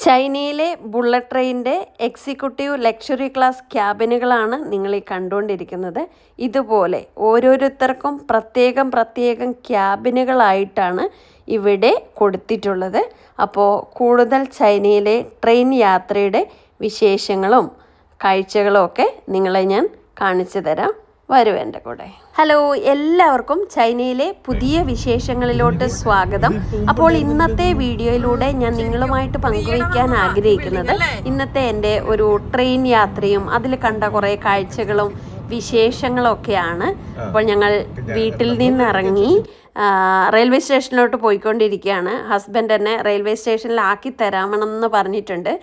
ചൈനയിലെ ബുള്ളറ്റ് ട്രെയിനിൻ്റെ executive luxury class ക്യാബിനുകളാണ് നിങ്ങൾ ഈ കണ്ടുകൊണ്ടിരിക്കുന്നത്. ഇതുപോലെ ഓരോരുത്തർക്കും പ്രത്യേകം ക്യാബിനുകളായിട്ടാണ് ഇവിടെ കൊടുത്തിട്ടുള്ളത്. അപ്പോൾ കൂടുതൽ ചൈനയിലെ ട്രെയിൻ യാത്രയുടെ വിശേഷങ്ങളും കാഴ്ചകളും ഒക്കെ നിങ്ങളെ ഞാൻ കാണിച്ചു തരാം. വരൂ എൻ്റെ കൂടെ. ഹലോ, എല്ലാവർക്കും ചൈനയിലെ പുതിയ വിശേഷങ്ങളിലോട്ട് സ്വാഗതം. അപ്പോൾ ഇന്നത്തെ വീഡിയോയിലൂടെ ഞാൻ നിങ്ങളുമായിട്ട് പങ്കുവയ്ക്കാൻ ആഗ്രഹിക്കുന്നത് ഇന്നത്തെ എൻ്റെ ഒരു ട്രെയിൻ യാത്രയും അതിൽ കണ്ട കുറേ കാഴ്ചകളും വിശേഷങ്ങളൊക്കെയാണ്. അപ്പോൾ ഞങ്ങൾ വീട്ടിൽ നിന്നിറങ്ങി റെയിൽവേ സ്റ്റേഷനിലോട്ട് പോയിക്കൊണ്ടിരിക്കുകയാണ്. ഹസ്ബൻഡ് എന്നെ റെയിൽവേ സ്റ്റേഷനിലാക്കി തരാമെന്ന് പറഞ്ഞിട്ടുണ്ട്.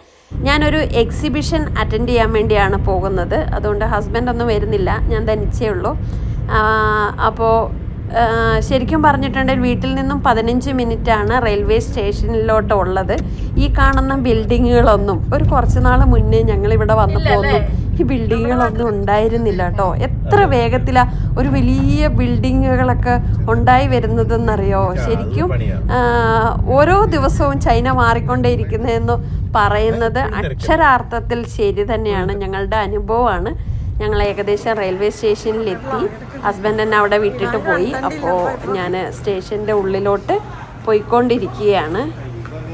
ഞാനൊരു എക്സിബിഷൻ അറ്റൻഡ് ചെയ്യാൻ വേണ്ടിയാണ് പോകുന്നത്. അതുകൊണ്ട് ഹസ്ബൻഡ് ഒന്നും വരുന്നില്ല, ഞാൻ തനിച്ചേ ഉള്ളൂ. അപ്പോൾ ശരിക്കും പറഞ്ഞിട്ടുണ്ടെങ്കിൽ വീട്ടിൽ നിന്നും 15 മിനിറ്റാണ് റെയിൽവേ സ്റ്റേഷനിലോട്ട് ഉള്ളത്. ഈ കാണുന്ന ബിൽഡിങ്ങുകളൊന്നും ഒരു കുറച്ച് നാൾ മുന്നേ ഞങ്ങളിവിടെ വന്നപ്പോൾ ഈ ബിൽഡിങ്ങുകളൊന്നും ഉണ്ടായിരുന്നില്ല കേട്ടോ. എത്ര വേഗത്തിലാണ് ഒരു വലിയ ബിൽഡിങ്ങുകളൊക്കെ ഉണ്ടായി വരുന്നതെന്നറിയോ. ശരിക്കും ഓരോ ദിവസവും ചൈന മാറിക്കൊണ്ടേയിരിക്കുന്നതെന്ന് പറയുന്നത് അക്ഷരാർത്ഥത്തിൽ ശരി തന്നെയാണ്. ഞങ്ങളുടെ അനുഭവമാണ്. ഞങ്ങൾ ഏകദേശം റെയിൽവേ സ്റ്റേഷനിലെത്തി. ഹസ്ബൻഡ് എന്നെ അവിടെ വിട്ടിട്ട് പോയി. അപ്പോൾ ഞാൻ സ്റ്റേഷൻ്റെ ഉള്ളിലോട്ട് പോയിക്കൊണ്ടിരിക്കുകയാണ്.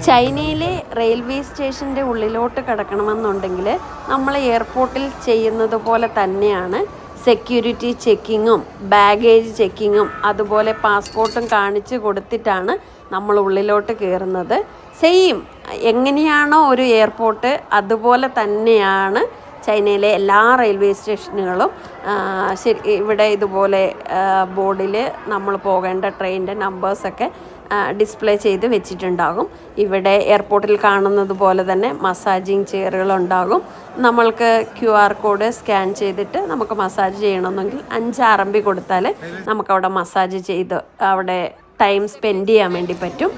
ചൈനയിലെ റെയിൽവേ സ്റ്റേഷൻ്റെ ഉള്ളിലോട്ട് കിടക്കണമെന്നുണ്ടെങ്കിൽ നമ്മൾ എയർപോർട്ടിൽ ചെയ്യുന്നത് പോലെ തന്നെയാണ് സെക്യൂരിറ്റി ചെക്കിങ്ങും ബാഗേജ് ചെക്കിങ്ങും അതുപോലെ പാസ്പോർട്ടും കാണിച്ച് കൊടുത്തിട്ടാണ് നമ്മൾ ഉള്ളിലോട്ട് കയറുന്നത്. സെയിം എങ്ങനെയാണോ ഒരു എയർപോർട്ട് അതുപോലെ തന്നെയാണ് ചൈനയിലെ എല്ലാ റെയിൽവേ സ്റ്റേഷനുകളും. ഇവിടെ ഇതുപോലെ ബോർഡിൽ നമ്മൾ പോകേണ്ട ട്രെയിനിൻ്റെ നമ്പേഴ്സൊക്കെ ഡിസ്പ്ലേ ചെയ്ത് വെച്ചിട്ടുണ്ടാകും. ഇവിടെ എയർപോർട്ടിൽ കാണുന്നത് പോലെ തന്നെ മസാജിങ് ചെയറുകളുണ്ടാകും. നമ്മൾക്ക് QR കോഡ് സ്കാൻ ചെയ്തിട്ട് നമുക്ക് മസാജ് ചെയ്യണമെന്നെങ്കിൽ 5 RMB കൊടുത്താൽ നമുക്കവിടെ മസാജ് ചെയ്ത് അവിടെ ടൈം സ്പെൻഡ് ചെയ്യാൻ വേണ്ടി പറ്റും.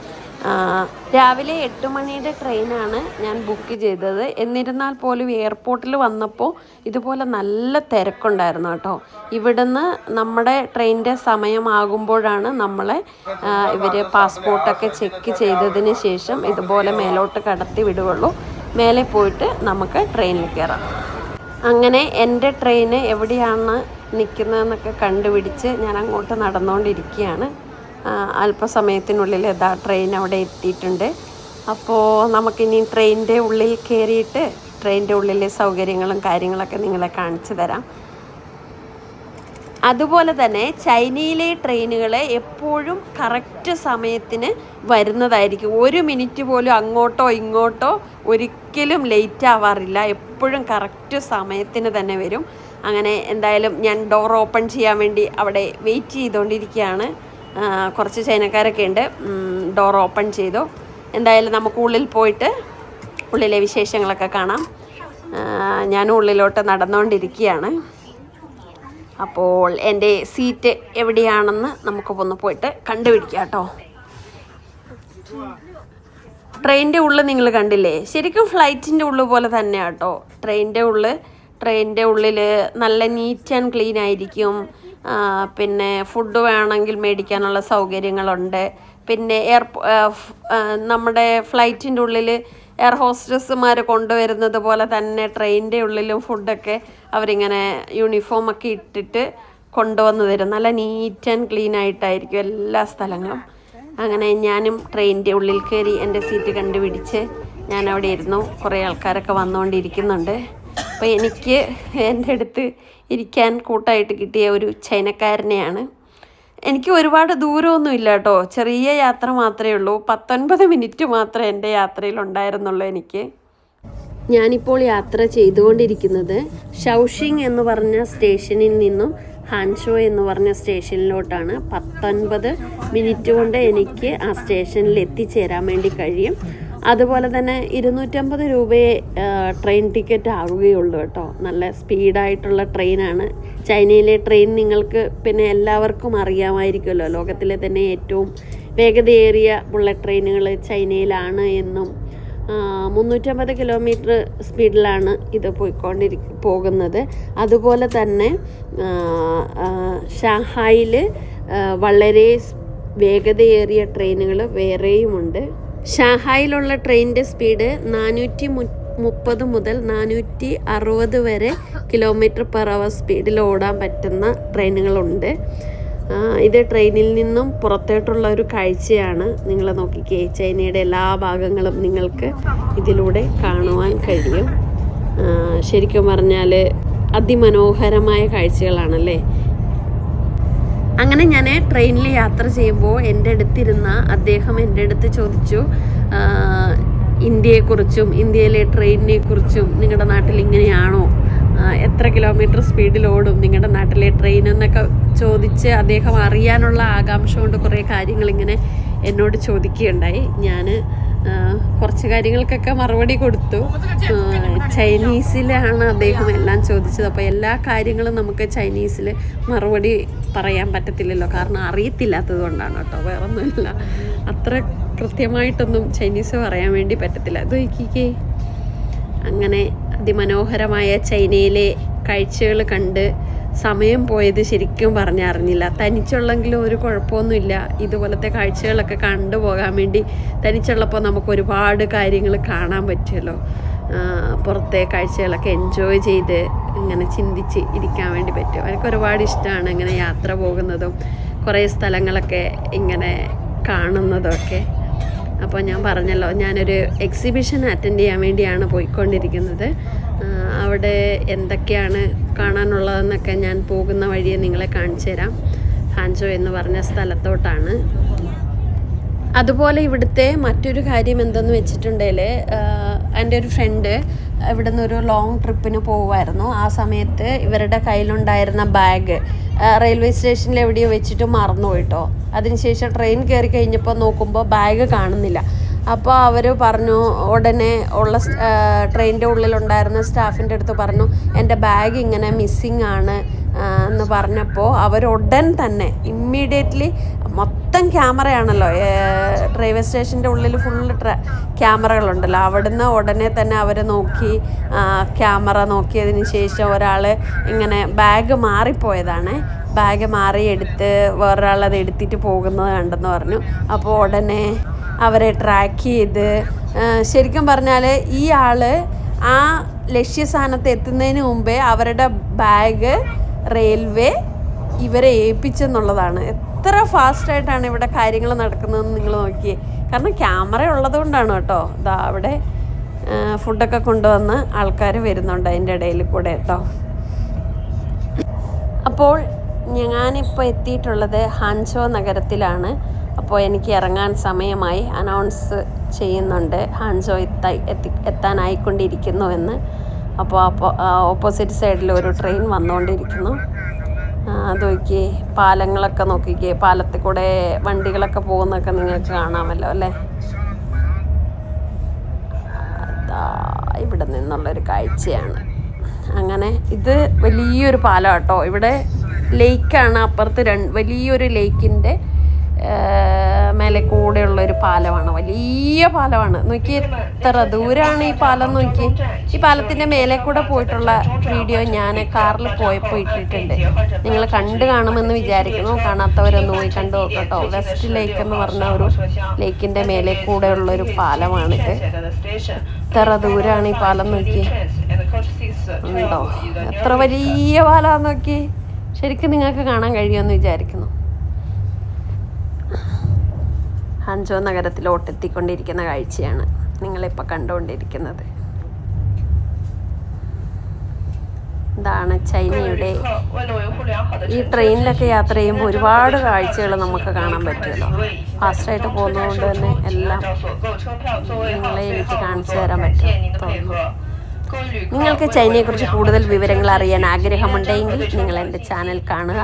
രാവിലെ 8 മണിയുടെ ട്രെയിനാണ് ഞാൻ ബുക്ക് ചെയ്തത്. എന്നിരുന്നാൽ പോലും എയർപോർട്ടിൽ വന്നപ്പോൾ ഇതുപോലെ നല്ല തിരക്കുണ്ടായിരുന്നു കേട്ടോ. ഇവിടുന്ന് നമ്മുടെ ട്രെയിനിൻ്റെ സമയമാകുമ്പോഴാണ് നമ്മളെ ഇവർ പാസ്പോർട്ടൊക്കെ ചെക്ക് ചെയ്തതിന് ശേഷം ഇതുപോലെ മേലോട്ട് കടത്തി വിടുകയുള്ളൂ. മേലെ പോയിട്ട് നമുക്ക് ട്രെയിനിൽ കയറാം. അങ്ങനെ എൻ്റെ ട്രെയിന് എവിടെയാണ് നിൽക്കുന്നതെന്നൊക്കെ കണ്ടുപിടിച്ച് ഞാൻ അങ്ങോട്ട് നടന്നുകൊണ്ടിരിക്കുകയാണ്. അല്പസമയത്തിനുള്ളിൽ ട്രെയിൻ അവിടെ എത്തിയിട്ടുണ്ട്. അപ്പോൾ നമുക്കിനി ട്രെയിനിൻ്റെ ഉള്ളിൽ കയറിയിട്ട് ട്രെയിനിൻ്റെ ഉള്ളിലെ സൗകര്യങ്ങളും കാര്യങ്ങളൊക്കെ നിങ്ങളെ കാണിച്ചു തരാം. അതുപോലെ തന്നെ ചൈനയിലെ ട്രെയിനുകൾ എപ്പോഴും കറക്റ്റ് സമയത്തിന് വരുന്നതായിരിക്കും. 1 മിനിറ്റ് പോലും അങ്ങോട്ടോ ഇങ്ങോട്ടോ ഒരിക്കലും ലേറ്റ് ആവാറില്ല. എപ്പോഴും കറക്റ്റ് സമയത്തിന് തന്നെ വരും. അങ്ങനെ എന്തായാലും ഞാൻ ഡോർ ഓപ്പൺ ചെയ്യാൻ വേണ്ടി അവിടെ വെയിറ്റ് ചെയ്തുകൊണ്ടിരിക്കുകയാണ്. കുറച്ച് ചൈനക്കാരൊക്കെ ഉണ്ട്. ഡോർ ഓപ്പൺ ചെയ്തു. എന്തായാലും നമുക്ക് ഉള്ളിൽ പോയിട്ട് ഉള്ളിലെ വിശേഷങ്ങളൊക്കെ കാണാം. ഞാനും ഉള്ളിലോട്ട് നടന്നുകൊണ്ടിരിക്കുകയാണ്. അപ്പോൾ എൻ്റെ സീറ്റ് എവിടെയാണെന്ന് നമുക്ക് ഒന്ന് പോയിട്ട് കണ്ടുപിടിക്കാം കേട്ടോ. ട്രെയിനിൻ്റെ ഉള്ളിൽ നിങ്ങൾ കണ്ടില്ലേ, ശരിക്കും ഫ്ലൈറ്റിൻ്റെ ഉള്ളിൽ പോലെ തന്നെയാണ് കേട്ടോ. ട്രെയിനിൻ്റെ ഉള്ളിൽ നല്ല നീറ്റ് ആൻഡ് ക്ലീൻ ആയിരിക്കും. പിന്നെ ഫുഡ് വേണമെങ്കിൽ മേടിക്കാനുള്ള സൗകര്യങ്ങളുണ്ട്. പിന്നെ നമ്മുടെ ഫ്ലൈറ്റിൻ്റെ ഉള്ളിൽ എയർ ഹോസ്റ്റസ്സുമാർ കൊണ്ടുവരുന്നത് പോലെ തന്നെ ട്രെയിനിൻ്റെ ഉള്ളിലും ഫുഡൊക്കെ അവരിങ്ങനെ യൂണിഫോമൊക്കെ ഇട്ടിട്ട് കൊണ്ടുവന്ന് തരും. നല്ല നീറ്റ് ആൻഡ് ക്ലീൻ ആയിട്ടായിരിക്കും എല്ലാ സ്ഥലങ്ങളും. അങ്ങനെ ഞാനും ട്രെയിനിൻ്റെ ഉള്ളിൽ കയറി എൻ്റെ സീറ്റ് കണ്ടുപിടിച്ച് ഞാനവിടെ ഇരുന്നു. കുറേ ആൾക്കാരൊക്കെ വന്നുകൊണ്ടിരിക്കുന്നുണ്ട്. അപ്പോൾ എനിക്ക് എൻ്റെ അടുത്ത് ഇരിക്കാൻ കൂട്ടായിട്ട് കിട്ടിയ ഒരു ചൈനക്കാരനെയാണ്. എനിക്ക് ഒരുപാട് ദൂരമൊന്നും ഇല്ല കേട്ടോ, ചെറിയ യാത്ര മാത്രമേ ഉള്ളൂ. 19 മിനിറ്റ് മാത്രമേ എൻ്റെ യാത്രയിൽ ഉണ്ടായിരുന്നുള്ളൂ എനിക്ക്. ഞാനിപ്പോൾ യാത്ര ചെയ്തുകൊണ്ടിരിക്കുന്നത് ഷൗഷിങ് എന്ന് പറഞ്ഞ സ്റ്റേഷനിൽ നിന്നും ഹാൻഷോ എന്ന് പറഞ്ഞ സ്റ്റേഷനിലോട്ടാണ്. 19 മിനിറ്റ് കൊണ്ട് എനിക്ക് ആ സ്റ്റേഷനിൽ എത്തിച്ചേരാൻ വേണ്ടി കഴിയും. അതുപോലെ തന്നെ 250 രൂപയെ ട്രെയിൻ ടിക്കറ്റ് ആവുകയുള്ളൂ കേട്ടോ. നല്ല സ്പീഡായിട്ടുള്ള ട്രെയിനാണ്. ചൈനയിലെ ട്രെയിൻ നിങ്ങൾക്ക് പിന്നെ എല്ലാവർക്കും അറിയാമായിരിക്കുമല്ലോ. ലോകത്തിലെ തന്നെ ഏറ്റവും വേഗതയേറിയ ബുള്ളറ്റ് ട്രെയിനുകൾ ചൈനയിലാണ് എന്നും 350 കിലോമീറ്റർ സ്പീഡിലാണ് ഇത് പോകുന്നത്. അതുപോലെ തന്നെ ഷാങ്ഹായിൽ വളരെ വേഗതയേറിയ ട്രെയിനുകൾ വേറെയുമുണ്ട്. ഷാങ്ഹായിലുള്ള ട്രെയിനിൻ്റെ സ്പീഡ് 430 മുതൽ 460 വരെ km/h സ്പീഡിൽ ഓടാൻ പറ്റുന്ന ട്രെയിനുകളുണ്ട്. ഇത് ട്രെയിനിൽ നിന്നും പുറത്തോട്ടുള്ള ഒരു കാഴ്ചയാണ്. നിങ്ങൾ നോക്കിക്കേ, ചൈനയുടെ എല്ലാ ഭാഗങ്ങളും നിങ്ങൾക്ക് ഇതിലൂടെ കാണുവാൻ കഴിയും. ശരിക്കും പറഞ്ഞാൽ അതിമനോഹരമായ കാഴ്ചകളാണല്ലേ. അങ്ങനെ ഞാൻ ട്രെയിനിൽ യാത്ര ചെയ്യുമ്പോൾ എൻ്റെ അടുത്തിരുന്ന അദ്ദേഹം എൻ്റെ അടുത്ത് ചോദിച്ചു ഇന്ത്യയെക്കുറിച്ചും ഇന്ത്യയിലെ ട്രെയിനിനെ കുറിച്ചും. നിങ്ങളുടെ നാട്ടിൽ ഇങ്ങനെയാണോ, എത്ര കിലോമീറ്റർ സ്പീഡിൽ ഓടും നിങ്ങളുടെ നാട്ടിലെ ട്രെയിൻ എന്നൊക്കെ ചോദിച്ച് അദ്ദേഹം അറിയാനുള്ള ആകാംക്ഷ കൊണ്ട് കുറേ കാര്യങ്ങളിങ്ങനെ എന്നോട് ചോദിക്കുകയുണ്ടായി. ഞാൻ കുറച്ച് കാര്യങ്ങൾക്കൊക്കെ മറുപടി കൊടുത്തു. ചൈനീസിലാണ് അദ്ദേഹം എല്ലാം ചോദിച്ചത്. അപ്പോൾ എല്ലാ കാര്യങ്ങളും നമുക്ക് ചൈനീസിൽ മറുപടി പറയാൻ പറ്റത്തില്ലല്ലോ, കാരണം അറിയത്തില്ലാത്തത് കൊണ്ടാണ് കേട്ടോ, വേറൊന്നുമില്ല. അത്ര കൃത്യമായിട്ടൊന്നും ചൈനീസ് പറയാൻ വേണ്ടി പറ്റത്തില്ല. ഇത് നോക്കിക്കേ, അങ്ങനെ അതിമനോഹരമായ ചൈനയിലെ കാഴ്ചകൾ കണ്ട് സമയം പോയത് ശരിക്കും പറഞ്ഞറിഞ്ഞില്ല. തനിച്ചുള്ളെങ്കിലും ഒരു കുഴപ്പമൊന്നുമില്ല. ഇതുപോലത്തെ കാഴ്ചകളൊക്കെ കണ്ടുപോകാൻ വേണ്ടി തനിച്ചുള്ളപ്പോൾ നമുക്ക് ഒരുപാട് കാര്യങ്ങൾ കാണാൻ പറ്റുമല്ലോ. പുറത്തെ കാഴ്ചകളൊക്കെ എൻജോയ് ചെയ്ത് ഇങ്ങനെ ചിന്തിച്ച് ഇരിക്കാൻ വേണ്ടി പറ്റും. എനിക്ക് ഒരുപാട് ഇഷ്ടമാണ് ഇങ്ങനെ യാത്ര പോകുന്നതും കുറേ സ്ഥലങ്ങളൊക്കെ ഇങ്ങനെ കാണുന്നതൊക്കെ. അപ്പോൾ ഞാൻ പറഞ്ഞല്ലോ, ഞാനൊരു എക്സിബിഷൻ അറ്റൻഡ് ചെയ്യാൻ വേണ്ടിയാണ് പോയിക്കൊണ്ടിരിക്കുന്നത്. അവിടെ എന്തൊക്കെയാണ് കാണാനുള്ളതെന്നൊക്കെ ഞാൻ പോകുന്ന വഴിയെ നിങ്ങളെ കാണിച്ചു തരാം. ഹാൻജോ എന്ന് പറഞ്ഞ സ്ഥലത്തോട്ടാണ്. അതുപോലെ ഇവിടുത്തെ മറ്റൊരു കാര്യം എന്തെന്ന് വെച്ചിട്ടുണ്ടെങ്കിൽ, എൻ്റെ ഒരു ഫ്രണ്ട് ഇവിടെ നിന്ന് ഒരു ലോങ് ട്രിപ്പിന് പോകുമായിരുന്നു. ആ സമയത്ത് ഇവരുടെ കയ്യിലുണ്ടായിരുന്ന ബാഗ് റെയിൽവേ സ്റ്റേഷനിൽ എവിടെയോ വെച്ചിട്ട് മറന്നുപോയിട്ടോ. അതിനുശേഷം ട്രെയിൻ കയറി കഴിഞ്ഞപ്പോൾ നോക്കുമ്പോൾ ബാഗ് കാണുന്നില്ല. അപ്പോൾ അവർ പറഞ്ഞു, ഉടനെ ഉള്ള ട്രെയിനിൻ്റെ ഉള്ളിലുണ്ടായിരുന്ന സ്റ്റാഫിൻ്റെ അടുത്ത് പറഞ്ഞു, എൻ്റെ ബാഗ് ഇങ്ങനെ മിസ്സിങ് ആണ് എന്ന് പറഞ്ഞപ്പോൾ അവരുടൻ തന്നെ ഇമ്മീഡിയറ്റ്ലി, മൊത്തം ക്യാമറയാണല്ലോ റെയിൽവേ സ്റ്റേഷൻ്റെ ഉള്ളിൽ, ഫുള്ള് ക്യാമറകളുണ്ടല്ലോ, അവിടുന്ന് ഉടനെ തന്നെ അവർ നോക്കി. ക്യാമറ നോക്കിയതിന് ശേഷം ഒരാൾ ഇങ്ങനെ ബാഗ് മാറിപ്പോയതാണ്. ബാഗ് മാറി എടുത്ത് വേറൊരാളത് എടുത്തിട്ട് പോകുന്നത് കണ്ടെന്ന് പറഞ്ഞു. അപ്പോൾ ഉടനെ അവരെ ട്രാക്ക് ചെയ്ത്, ശരിക്കും പറഞ്ഞാൽ ഈ ആൾ ആ ലക്ഷ്യസ്ഥാനത്ത് എത്തുന്നതിന് മുമ്പേ അവരുടെ ബാഗ് റെയിൽവേ ഇവരെ ഏൽപ്പിച്ചെന്നുള്ളതാണ്. എത്ര ഫാസ്റ്റായിട്ടാണ് ഇവിടെ കാര്യങ്ങൾ നടക്കുന്നതെന്ന് നിങ്ങൾ നോക്കിയേ. കാരണം ക്യാമറ ഉള്ളത് കൊണ്ടാണ് കേട്ടോ. ഇതാ അവിടെ ഫുഡൊക്കെ കൊണ്ടുവന്ന് ആൾക്കാർ വരുന്നുണ്ട് അതിൻ്റെ ഇടയിൽ കൂടെ കേട്ടോ. അപ്പോൾ ഞാനിപ്പോൾ എത്തിയിട്ടുള്ളത് ഹാൻജോ നഗരത്തിലാണ്. അപ്പോൾ എനിക്ക് ഇറങ്ങാൻ സമയമായി, അനൗൺസ് ചെയ്യുന്നുണ്ട് ഹാൻജോ എത്താനായിക്കൊണ്ടിരിക്കുന്നു എന്ന്. അപ്പോൾ ഓപ്പോസിറ്റ് സൈഡിൽ ഒരു ട്രെയിൻ വന്നുകൊണ്ടിരിക്കുന്നു. അത് നോക്കിയേ, പാലങ്ങളൊക്കെ നോക്കിക്കേ, പാലത്തിൽ കൂടെ വണ്ടികളൊക്കെ പോകുന്നതൊക്കെ നിങ്ങൾക്ക് കാണാമല്ലോ അല്ലേ. ഇവിടെ നിന്നുള്ളൊരു കാഴ്ചയാണ്. അങ്ങനെ ഇത് വലിയൊരു പാലം കേട്ടോ. ഇവിടെ ലേക്കാണ്, അപ്പുറത്ത് വലിയൊരു ലേക്കിൻ്റെ മേലെ കൂടെയുള്ളൊരു പാലമാണ്. വലിയ പാലമാണ്. നോക്കി എത്ര ദൂരമാണ് ഈ പാലം. നോക്കി, ഈ പാലത്തിൻ്റെ മേലെ കൂടെ പോയിട്ടുള്ള വീഡിയോ ഞാൻ കാറിൽ പോയപ്പോൾ ഇട്ടിട്ടുണ്ട്. നിങ്ങൾ കണ്ടു കാണുമെന്ന് വിചാരിക്കുന്നു. കാണാത്തവരൊന്ന് പോയി കണ്ടു നോക്കട്ടോ. വെസ്റ്റ് ലേക്ക് എന്ന് പറഞ്ഞ ഒരു ലേക്കിൻ്റെ മേലെ കൂടെയുള്ളൊരു പാലമാണിത്. എത്ര ദൂരമാണ് ഈ പാലം. നോക്കി ഉണ്ടോ, എത്ര വലിയ പാലമാണെന്ന് നോക്കി. ശരിക്കും നിങ്ങൾക്ക് കാണാൻ കഴിയുമെന്ന് വിചാരിക്കുന്നു. ഹാൻജോ നഗരത്തിലോട്ടെത്തിക്കൊണ്ടിരിക്കുന്ന കാഴ്ചയാണ് നിങ്ങളിപ്പോൾ കണ്ടുകൊണ്ടിരിക്കുന്നത്. ഇതാണ് ചൈനയുടെ. ഈ ട്രെയിനിലൊക്കെ യാത്ര ചെയ്യുമ്പോൾ ഒരുപാട് കാഴ്ചകൾ നമുക്ക് കാണാൻ പറ്റുമല്ലോ. ഫാസ്റ്റായിട്ട് പോകുന്നതുകൊണ്ട് തന്നെ എല്ലാം നിങ്ങളെ എനിക്ക് കാണിച്ചു തരാൻ പറ്റും തോന്നുന്നു. നിങ്ങൾക്ക് ചൈനയെക്കുറിച്ച് കൂടുതൽ വിവരങ്ങൾ അറിയാൻ ആഗ്രഹമുണ്ടെങ്കിൽ നിങ്ങൾ എൻ്റെ ചാനൽ കാണുക,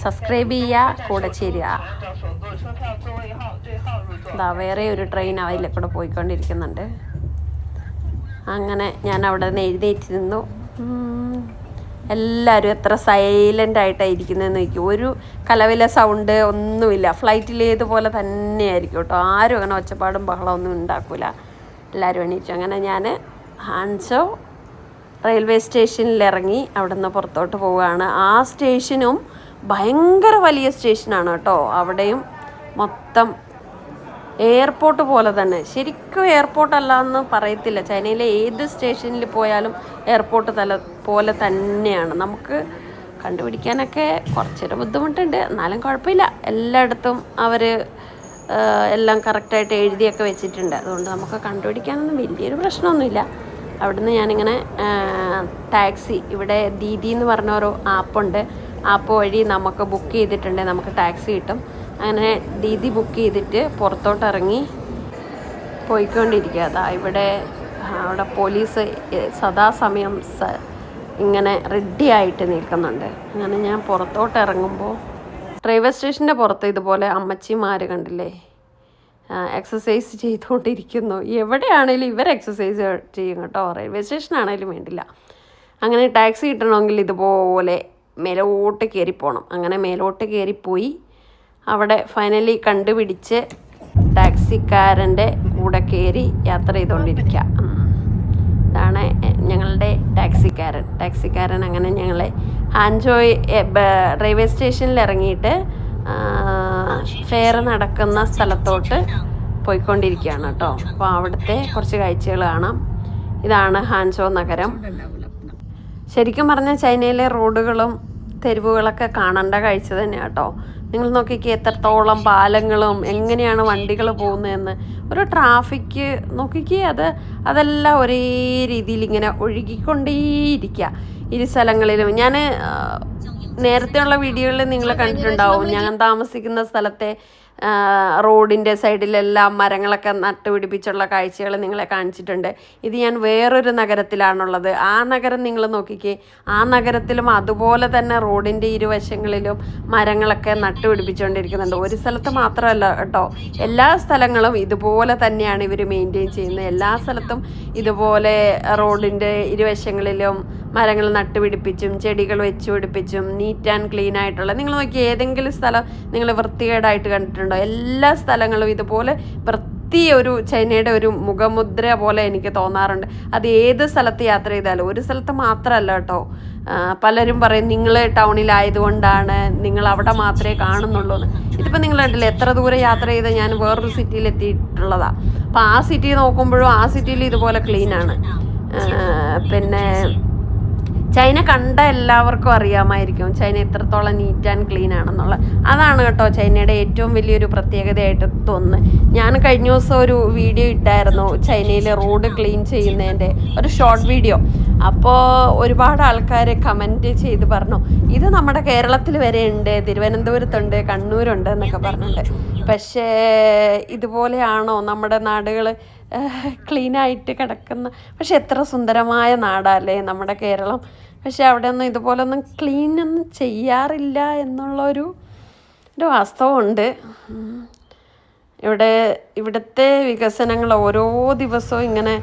സബ്സ്ക്രൈബ് ചെയ്യുക, കൂടെ ചേരുക. വേറെ ഒരു ട്രെയിൻ അതിൽ കൂടെ പോയിക്കൊണ്ടിരിക്കുന്നുണ്ട്. അങ്ങനെ ഞാൻ അവിടെ നിന്ന് എഴുന്നേറ്റിരുന്നു. എല്ലാവരും എത്ര സൈലൻ്റ് ആയിട്ടാണ് ഇരിക്കുന്നതെന്ന് നോക്കി. ഒരു കലവില സൗണ്ട് ഒന്നുമില്ല. ഫ്ലൈറ്റിലേതുപോലെ തന്നെയായിരിക്കും കേട്ടോ. ആരും അങ്ങനെ ഒച്ചപ്പാടും ബഹളമൊന്നും ഉണ്ടാക്കില്ല. എല്ലാവരും എണീച്ചു. അങ്ങനെ ഞാൻ ഹാൻജോ റെയിൽവേ സ്റ്റേഷനിൽ ഇറങ്ങി അവിടെ നിന്ന് പുറത്തോട്ട് പോവുകയാണ്. ആ സ്റ്റേഷനും ഭയങ്കര വലിയ സ്റ്റേഷനാണ് കേട്ടോ. അവിടെയും മൊത്തം എയർപോർട്ട് പോലെ തന്നെ. ശരിക്കും എയർപോർട്ടല്ല എന്ന് പറയത്തില്ല. ചൈനയിലെ ഏത് സ്റ്റേഷനിൽ പോയാലും എയർപോർട്ട് പോലെ തന്നെയാണ്. നമുക്ക് കണ്ടുപിടിക്കാനൊക്കെ കുറച്ചൊരു ബുദ്ധിമുട്ടുണ്ട്, എന്നാലും കുഴപ്പമില്ല. എല്ലായിടത്തും അവർ എല്ലാം കറക്റ്റായിട്ട് എഴുതിയൊക്കെ വെച്ചിട്ടുണ്ട്. അതുകൊണ്ട് നമുക്ക് കണ്ടുപിടിക്കാനൊന്നും വലിയൊരു പ്രശ്നമൊന്നുമില്ല. അവിടുന്ന് ഞാനിങ്ങനെ ടാക്സി, ഇവിടെ ദീദി എന്ന് പറഞ്ഞ ഒരു ആപ്പുണ്ട്, ആപ്പ് വഴി നമുക്ക് ബുക്ക് ചെയ്തിട്ടുണ്ടെങ്കിൽ നമുക്ക് ടാക്സി കിട്ടും. അങ്ങനെ ദീദി ബുക്ക് ചെയ്തിട്ട് പുറത്തോട്ട് ഇറങ്ങി പോയിക്കൊണ്ടിരിക്കുക. അതാ അവിടെ പോലീസ് സദാസമയം ഇങ്ങനെ റെഡി ആയിട്ട് നിൽക്കുന്നുണ്ട്. അങ്ങനെ ഞാൻ പുറത്തോട്ട് ഇറങ്ങുമ്പോൾ റെയിൽവേ സ്റ്റേഷൻ്റെ പുറത്ത് ഇതുപോലെ അമ്മച്ചിമാർ കണ്ടില്ലേ, എക്സസൈസ് ചെയ്തുകൊണ്ടിരിക്കുന്നു. എവിടെയാണേലും ഇവർ എക്സസൈസ് ചെയ്യും കേട്ടോ, റെയിൽവേ സ്റ്റേഷനാണേലും വേണ്ടില്ല. അങ്ങനെ ടാക്സി കിട്ടണമെങ്കിൽ ഇതുപോലെ മേലോട്ട് കയറിപ്പോണം. അങ്ങനെ മേലോട്ട് കയറിപ്പോയി അവിടെ ഫൈനലി കണ്ടുപിടിച്ച് ടാക്സിക്കാരൻ്റെ കൂടെ കയറി യാത്ര ചെയ്തുകൊണ്ടിരിക്കുക. ഇതാണ് ഞങ്ങളുടെ ടാക്സിക്കാരൻ. അങ്ങനെ ഞങ്ങളെ ഹാൻജോയ് റെയിൽവേ സ്റ്റേഷനിൽ ഇറങ്ങിയിട്ട് ഫെയർ നടക്കുന്ന സ്ഥലത്തോട്ട് പോയിക്കൊണ്ടിരിക്കുകയാണ് കേട്ടോ. അപ്പോൾ അവിടുത്തെ കുറച്ച് കാഴ്ചകൾ കാണാം. ഇതാണ് ഹാൻജോ നഗരം. ശരിക്കും പറഞ്ഞാൽ ചൈനയിലെ റോഡുകളും തെരുവുകളൊക്കെ കാണേണ്ട കാഴ്ച തന്നെയാണ് കേട്ടോ. നിങ്ങൾ നോക്കിക്കേ എത്രത്തോളം പാലങ്ങളും എങ്ങനെയാണ് വണ്ടികൾ പോകുന്നതെന്ന്. ഒരു ട്രാഫിക്ക് നോക്കിക്കേ, അതെല്ലാം ഒരേ രീതിയിൽ ഇങ്ങനെ ഒഴുകിക്കൊണ്ടേയിരിക്കുക ഇരു സ്ഥലങ്ങളിലും. ഞാൻ നേരത്തെയുള്ള വീഡിയോകളിൽ നിങ്ങൾ കണ്ടിട്ടുണ്ടാവും, ഞാൻ താമസിക്കുന്ന സ്ഥലത്തെ റോഡിൻ്റെ സൈഡിലെല്ലാം മരങ്ങളൊക്കെ നട്ടുപിടിപ്പിച്ചുള്ള കാഴ്ചകൾ നിങ്ങളെ കാണിച്ചിട്ടുണ്ട്. ഇത് ഞാൻ വേറൊരു നഗരത്തിലാണുള്ളത്. ആ നഗരം നിങ്ങൾ നോക്കിക്കേ, ആ നഗരത്തിലും അതുപോലെ തന്നെ റോഡിൻ്റെ ഇരുവശങ്ങളിലും മരങ്ങളൊക്കെ നട്ടുപിടിപ്പിച്ചുകൊണ്ടിരിക്കുന്നുണ്ട്. ഒരു സ്ഥലത്ത് മാത്രമല്ല കേട്ടോ, എല്ലാ സ്ഥലങ്ങളും ഇതുപോലെ തന്നെയാണ് ഇവർ മെയിൻറ്റെയിൻ ചെയ്യുന്നത്. എല്ലാ സ്ഥലത്തും ഇതുപോലെ റോഡിൻ്റെ ഇരുവശങ്ങളിലും മരങ്ങൾ നട്ടുപിടിപ്പിച്ചും ചെടികൾ വെച്ച് പിടിപ്പിച്ചും നീറ്റ് ആൻഡ് ക്ലീൻ ആയിട്ടുള്ള, നിങ്ങൾ നോക്കി ഏതെങ്കിലും സ്ഥലം നിങ്ങൾ വൃത്തികേടായിട്ട് കണ്ടിട്ടുണ്ടോ? എല്ലാ സ്ഥലങ്ങളും ഇതുപോലെ ഒരു ചൈനയുടെ ഒരു മുഖമുദ്ര പോലെ എനിക്ക് തോന്നാറുണ്ട്. അത് ഏത് സ്ഥലത്ത് യാത്ര ചെയ്താലും, ഒരു സ്ഥലത്ത് മാത്രമല്ല കേട്ടോ. പലരും പറയും നിങ്ങൾ ടൗണിലായതുകൊണ്ടാണ്, നിങ്ങൾ അവിടെ മാത്രമേ കാണുന്നുള്ളൂ എന്ന്. ഇതിപ്പോൾ നിങ്ങൾ കണ്ടില്ലേ, എത്ര ദൂരം യാത്ര ചെയ്ത് ഞാൻ വേറൊരു സിറ്റിയിൽ എത്തിയിട്ടുള്ളതാണ്. അപ്പോൾ ആ സിറ്റി നോക്കുമ്പോഴും ആ സിറ്റിയിൽ ഇതുപോലെ ക്ലീനാണ്. പിന്നെ ചൈന കണ്ട എല്ലാവർക്കും അറിയാമായിരിക്കും ചൈന എത്രത്തോളം നീറ്റ് ആൻഡ് ക്ലീൻ ആണെന്നുള്ളത്. അതാണ് കേട്ടോ ചൈനയുടെ ഏറ്റവും വലിയൊരു പ്രത്യേകതയായിട്ട് തോന്നുന്നത്. ഞാൻ കഴിഞ്ഞ ദിവസം ഒരു വീഡിയോ ഇട്ടായിരുന്നു ചൈനയിലെ റോഡ് ക്ലീൻ ചെയ്യുന്നതിൻ്റെ ഒരു ഷോർട്ട് വീഡിയോ. അപ്പോൾ ഒരുപാട് ആൾക്കാർ കമൻറ്റ് ചെയ്ത് പറഞ്ഞു, ഇത് നമ്മുടെ കേരളത്തിൽ വരെ ഉണ്ട്, തിരുവനന്തപുരത്തുണ്ട്, കണ്ണൂരുണ്ട് എന്നൊക്കെ പറഞ്ഞിട്ടുണ്ട്. പക്ഷേ ഇതുപോലെയാണോ നമ്മുടെ നാടുകൾ ക്ലീനായിട്ട് കിടക്കുന്ന? പക്ഷെ എത്ര സുന്ദരമായ നാടല്ലേ നമ്മുടെ കേരളം. പക്ഷെ അവിടെ ഒന്നും ഇതുപോലൊന്നും ക്ലീനൊന്നും ചെയ്യാറില്ല എന്നുള്ളൊരു വാസ്തവമുണ്ട്. ഇവിടുത്തെ വികസനങ്ങൾ ഓരോ ദിവസവും ഇങ്ങനെ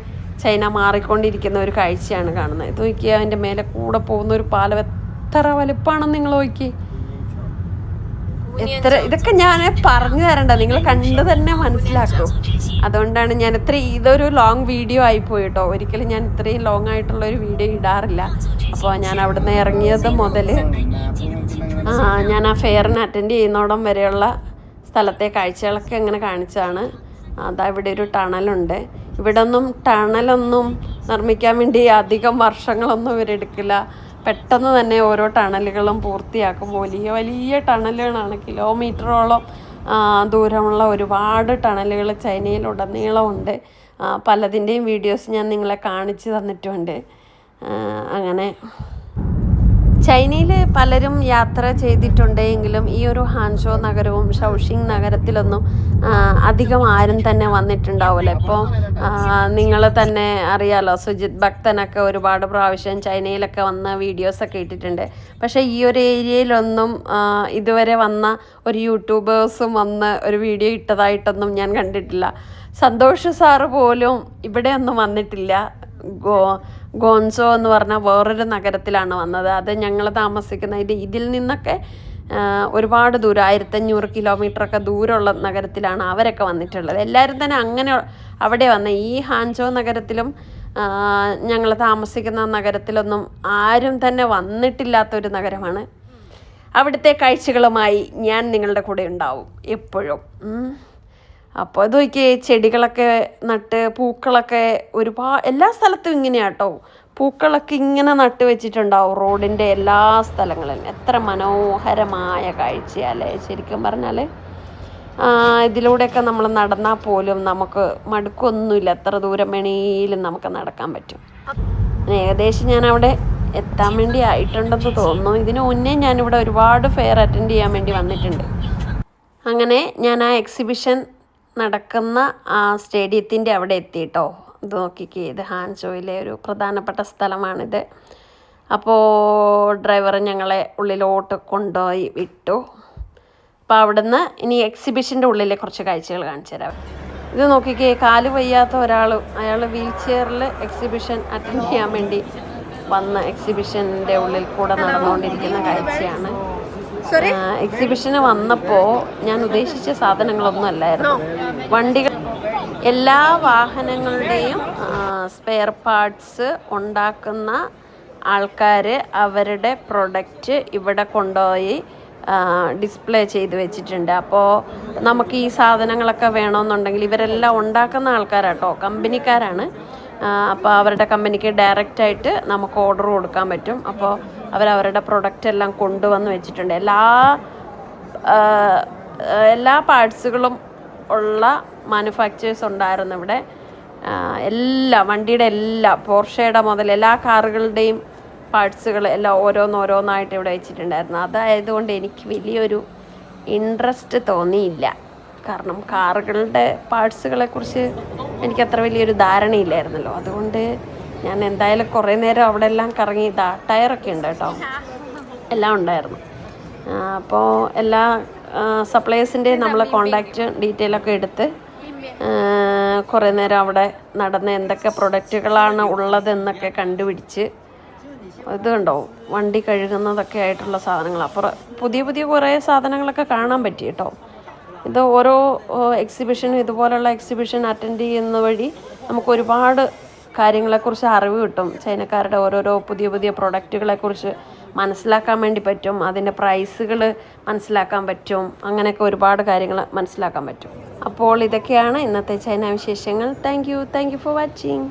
ചൈന മാറിക്കൊണ്ടിരിക്കുന്ന ഒരു കാഴ്ചയാണ് കാണുന്നത്. ഇത് നോക്കി, അതിൻ്റെ മേലെ കൂടെ പോകുന്ന ഒരു പാലം എത്ര വലുപ്പമാണെന്ന് നിങ്ങൾ നോക്കി. ഇതൊക്കെ ഞാൻ പറഞ്ഞു തരണ്ട, നിങ്ങൾ കണ്ടു തന്നെ മനസ്സിലാക്കും. അതുകൊണ്ടാണ് ഞാൻ ഇതൊരു ലോങ് വീഡിയോ ആയിപ്പോയി കേട്ടോ. ഒരിക്കലും ഞാൻ ഇത്രയും ലോങ് ആയിട്ടുള്ള ഒരു വീഡിയോ ഇടാറില്ല. അപ്പോൾ ഞാൻ അവിടുന്ന് ഇറങ്ങിയത് മുതൽ ഞാൻ ആ ഫെയറിന് അറ്റൻഡ് ചെയ്യുന്നോടം വരെയുള്ള സ്ഥലത്തെ കാഴ്ചകളൊക്കെ ഇങ്ങനെ കാണിച്ചാണ്. അതാ ഇവിടെ ഒരു ടണലുണ്ട്. ഇവിടെ ടണലൊന്നും നിർമ്മിക്കാൻ വേണ്ടി അധികം വർഷങ്ങളൊന്നും ഇവരെടുക്കില്ല. പെട്ടെന്ന് തന്നെ ഓരോ ടണലുകളും പൂർത്തിയാക്കും. വലിയ വലിയ ടണലുകളാണ്, കിലോമീറ്ററോളം ദൂരമുള്ള ഒരുപാട് ടണലുകൾ ചൈനയിലുടനീളമുണ്ട്. പലതിൻ്റെയും വീഡിയോസ് ഞാൻ നിങ്ങളെ കാണിച്ചു തന്നിട്ടുണ്ട്. അങ്ങനെ ചൈനയിൽ പലരും യാത്ര ചെയ്തിട്ടുണ്ടെങ്കിലും ഈ ഒരു ഹാൻഷോ നഗരവും ഷൗഷിങ് നഗരത്തിലൊന്നും അധികം ആരും തന്നെ വന്നിട്ടുണ്ടാവില്ല. ഇപ്പോൾ നിങ്ങൾ തന്നെ അറിയാലോ, സുജിത് ഭക്തനൊക്കെ ഒരുപാട് പ്രാവശ്യം ചൈനയിലൊക്കെ വന്ന വീഡിയോസൊക്കെ ഇട്ടിട്ടുണ്ട്. പക്ഷേ ഈ ഒരു ഏരിയയിലൊന്നും ഇതുവരെ വന്ന ഒരു യൂട്യൂബേഴ്സും വന്ന് ഒരു വീഡിയോ ഇട്ടതായിട്ടൊന്നും ഞാൻ കണ്ടിട്ടില്ല. സന്തോഷ് സാറ് പോലും ഇവിടെയൊന്നും വന്നിട്ടില്ല. ഗോൻസോ എന്ന് പറഞ്ഞ വേറൊരു നഗരത്തിലാണ് വന്നത്. അത് ഞങ്ങൾ താമസിക്കുന്ന ഇതിൽ നിന്നൊക്കെ ഒരുപാട് ദൂരം 1500 കിലോമീറ്ററൊക്കെ ദൂരമുള്ള നഗരത്തിലാണ് അവരൊക്കെ വന്നിട്ടുള്ളത്. എല്ലാവരും തന്നെ അങ്ങനെ അവിടെ വന്ന ഈ ഹാൻജോ നഗരത്തിലും ഞങ്ങൾ താമസിക്കുന്ന നഗരത്തിലൊന്നും ആരും തന്നെ വന്നിട്ടില്ലാത്തൊരു നഗരമാണ്. അവിടുത്തെ കാഴ്ചകളുമായി ഞാൻ നിങ്ങളുടെ കൂടെ ഉണ്ടാവും എപ്പോഴും. അപ്പോൾ അത് നോക്കിയേ ചെടികളൊക്കെ നട്ട് പൂക്കളൊക്കെ എല്ലാ സ്ഥലത്തും ഇങ്ങനെയാട്ടോ. പൂക്കളൊക്കെ ഇങ്ങനെ നട്ട് വെച്ചിട്ടുണ്ടാവും റോഡിൻ്റെ എല്ലാ സ്ഥലങ്ങളിലും. എത്ര മനോഹരമായ കാഴ്ചയല്ലേ ശരിക്കും പറഞ്ഞാൽ. ഇതിലൂടെയൊക്കെ നമ്മൾ നടന്നാൽ പോലും നമുക്ക് മടുക്കൊന്നുമില്ല. എത്ര ദൂരം വേണേലും നമുക്ക് നടക്കാൻ പറ്റും. ഏകദേശം ഞാൻ അവിടെ എത്താൻ വേണ്ടി ആയിട്ടുണ്ടെന്ന് തോന്നുന്നു. ഇതിന് മുന്നേ ഞാനിവിടെ ഒരുപാട് ഫെയർ അറ്റൻഡ് ചെയ്യാൻ വേണ്ടി വന്നിട്ടുണ്ട്. അങ്ങനെ ഞാൻ ആ എക്സിബിഷൻ നടക്കുന്ന ആ സ്റ്റേഡിയത്തിൻ്റെ അവിടെ എത്തിയിട്ടോ. ഇത് നോക്കിക്കേ, ഇത് ഹാൻചോയിലെ ഒരു പ്രധാനപ്പെട്ട സ്ഥലമാണിത്. അപ്പോൾ ഡ്രൈവർ ഞങ്ങളെ ഉള്ളിലോട്ട് കൊണ്ടുപോയി വിട്ടു. അപ്പോൾ അവിടുന്ന് ഇനി എക്സിബിഷൻ്റെ ഉള്ളിലെ കുറച്ച് കാഴ്ചകൾ കാണിച്ചു തരാം. ഇത് നോക്കിക്കേ, കാല് വയ്യാത്ത അയാൾ വീൽ ചെയറിൽ എക്സിബിഷൻ അറ്റൻഡ് ചെയ്യാൻ വേണ്ടി വന്ന് എക്സിബിഷൻ്റെ ഉള്ളിൽ കൂടെ നടന്നുകൊണ്ടിരിക്കുന്ന കാഴ്ചയാണ്. എക്സിബിഷന് വന്നപ്പോൾ ഞാൻ ഉദ്ദേശിച്ച സാധനങ്ങളൊന്നും അല്ലായിരുന്നു. വണ്ടികൾ, എല്ലാ വാഹനങ്ങളുടെയും സ്പെയർ പാർട്സ് ഉണ്ടാക്കുന്ന ആൾക്കാർ അവരുടെ പ്രൊഡക്റ്റ് ഇവിടെ കൊണ്ടുപോയി ഡിസ്പ്ലേ ചെയ്ത് വെച്ചിട്ടുണ്ട്. അപ്പോൾ നമുക്ക് ഈ സാധനങ്ങളൊക്കെ വേണമെന്നുണ്ടെങ്കിൽ ഇവരെല്ലാം ഉണ്ടാക്കുന്ന ആൾക്കാരാട്ടോ, കമ്പനിക്കാരാണ്. അപ്പോൾ അവരുടെ കമ്പനിക്ക് ഡയറക്റ്റായിട്ട് നമുക്ക് ഓർഡർ കൊടുക്കാൻ പറ്റും. അപ്പോൾ അവരവരുടെ പ്രൊഡക്റ്റ് എല്ലാം കൊണ്ടുവന്ന് വെച്ചിട്ടുണ്ട്. എല്ലാ പാർട്സുകളും ഉള്ള മാനുഫാക്ചേഴ്സ് ഉണ്ടായിരുന്നു ഇവിടെ. വണ്ടിയുടെ പോർഷയുടെ മുതൽ എല്ലാ കാറുകളുടെയും പാർട്സുകൾ എല്ലാം ഓരോന്നോരോന്നായിട്ട് ഇവിടെ വെച്ചിട്ടുണ്ടായിരുന്നു. അതായതുകൊണ്ട് എനിക്ക് വലിയൊരു ഇൻട്രസ്റ്റ് തോന്നിയില്ല. കാരണം കാറുകളുടെ പാർട്സുകളെക്കുറിച്ച് എനിക്കത്ര വലിയൊരു ധാരണയില്ലായിരുന്നല്ലോ. അതുകൊണ്ട് ഞാൻ എന്തായാലും കുറേ നേരം അവിടെ എല്ലാം കറങ്ങി. ടയറൊക്കെ ഉണ്ട് കേട്ടോ, എല്ലാം ഉണ്ടായിരുന്നു. അപ്പോൾ എല്ലാ സപ്ലയേഴ്സിൻ്റെ നമ്മൾ കോണ്ടാക്റ്റ് ഡീറ്റെയിലൊക്കെ എടുത്ത് കുറേ നേരം അവിടെ നടന്ന് എന്തൊക്കെ പ്രൊഡക്റ്റുകളാണ് ഉള്ളതെന്നൊക്കെ കണ്ടുപിടിച്ച്, ഇത് കണ്ടോ വണ്ടി കഴുകുന്നതൊക്കെ ആയിട്ടുള്ള സാധനങ്ങൾ. അപ്പോൾ പുതിയ കുറേ സാധനങ്ങളൊക്കെ കാണാൻ പറ്റി കേട്ടോ. ഇത് ഓരോ എക്സിബിഷനും ഇതുപോലുള്ള എക്സിബിഷൻ അറ്റൻഡ് ചെയ്യുന്ന വഴി നമുക്ക് ഒരുപാട് കാര്യങ്ങളെക്കുറിച്ച് അറിവ് കിട്ടും. ചൈനക്കാരുടെ ഓരോരോ പുതിയ പ്രൊഡക്റ്റുകളെക്കുറിച്ച് മനസ്സിലാക്കാൻ വേണ്ടി പറ്റും. അതിൻ്റെ പ്രൈസുകൾ മനസ്സിലാക്കാൻ പറ്റും. അങ്ങനെയൊക്കെ ഒരുപാട് കാര്യങ്ങൾ മനസ്സിലാക്കാൻ പറ്റും. അപ്പോൾ ഇതൊക്കെയാണ് ഇന്നത്തെ ചൈന വിശേഷങ്ങൾ. Thank you for watching.